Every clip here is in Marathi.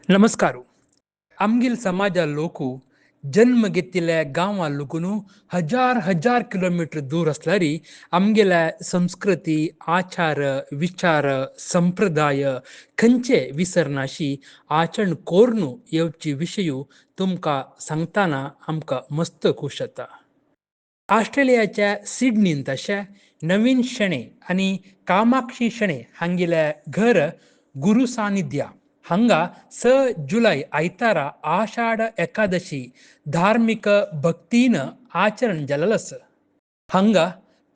नमस्कारू. आमगेल समाजा लोकू जन्म घेतिल्ल्या गांवां लोकून हजार हजार किलोमीटर दूर असल्यारी आमगेल्या संस्कृती आचार विचार संप्रदाय खंयचे विसरनाशी आचरण कोरून येवची विशयू तुमकां सांगताना आमकां मस्त खुश जाता. ऑस्ट्रेलियाच्या सिडनीन तशें नवीन शेणे आनी कामाक्षी शेणे हांगेल्या घर गुरू सानिध्या हांगा 6 जुलय आयतारा आषाढ एकादशी धार्मिक भक्तीन आचरण जालेलें आसा. हांगा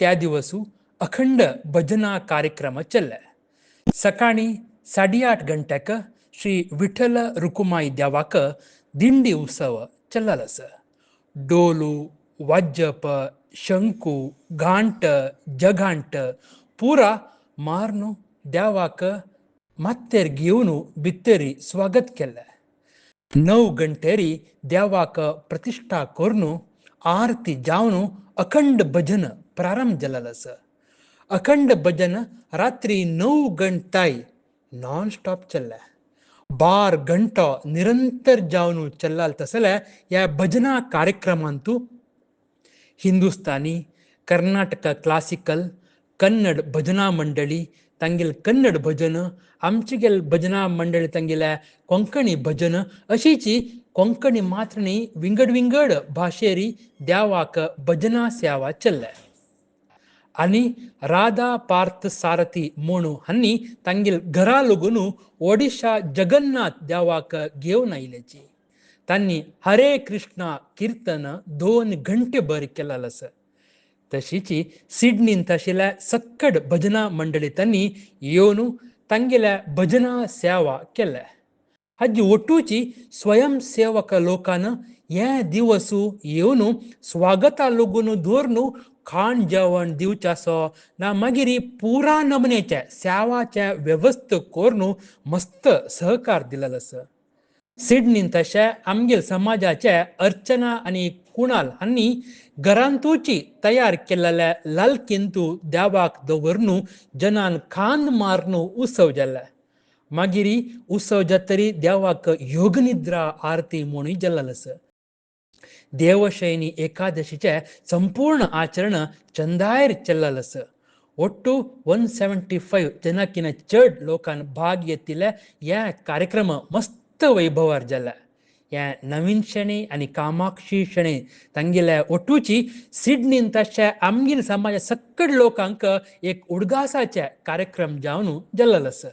त्या दिवसू अखंड भजना कार्यक्रम चल्ले. सकाळी 8:30 गंटेक श्री विठ्ठल रुकुमाई देवाक दिंडी उत्सव चल्लेलो आसा. डोलू वाजप शंकू घांट जगांट पुरा मारून देवाक माथ्यार घेवन भितरी स्वागत केलें. 9 गंटेरी देवाक प्रतिश्ठा करून आरती जावन अखंड भजन प्रारंभ जालेलें आसा. अखंड भजन रात्री 9 गंटाय नॉन स्टॉप चल्लें. 12 घंटो निरंतर जावन चल्लाल तसल्या ह्या भजना कार्यक्रमांतू हिंदुस्तानी कर्नाटक क्लासिकल कन्नड भजना मंडळी तांगेल कन्नड भजन आमचेगेल भजना मंडळी तांगेल्या कोंकणी भजन अशीची कोंकणी मात्र न्ही विंगड विंगड भाशेरी देवाक भजना सेवा चल्ल्या. आनी राधा पार्थ सारथी म्हणू हांणी तांगेल घरा लागून ओडिशा जगन्नाथ देवाक घेवन आयल्याची. तांणी हरे कृष्णा कीर्तन 2 घंटे भर केलेलें आसा. तशीची सिडनीन तशिल्ल्या सक्कड भजना मंडळी तांणी येवन तांगेल्या भजना सेवा केल्या. हाजी ओटूची स्वयंसेवक लोकान हे दिवसू येवन स्वागता लागून धरून खाण जेवण दिवचें आसो ना मागीर पुरा नमनेचे सेवाचे वेवस्थ करून मस्त सहकार दिलेलो आसा. सिडनीन तशें आमगेल समाजाचे अर्चना आनी कुणाल हांणी घरांतूची तयार केलेल्या लालकेंतू देवाक दवरून जनान खांद मारून उत्सव जाल्ले. मागीर उत्सव जातरी देवाक योगनिद्रा आरती म्हणून जाल्लेलो आसा. देवशयनी एकादशीचे संपूर्ण आचरण चंदायर चल्लेलें आसा. ಒಟ್ಟು 175 ಜನಕ್ಕಿಂತ चड लोकांन भाग घेतिल्ल्या ह्या कार्यक्रम मस्त वैभवार जाला. ह्या नवीन शेणे आनी कामाक्षी शेणे तांगेल्या ओटूची सिडनीन तशें आमगेल समाजा सक्कड लोकांक एक उडगासाचे कार्यक्रम जावन जाल्लेलो आसा.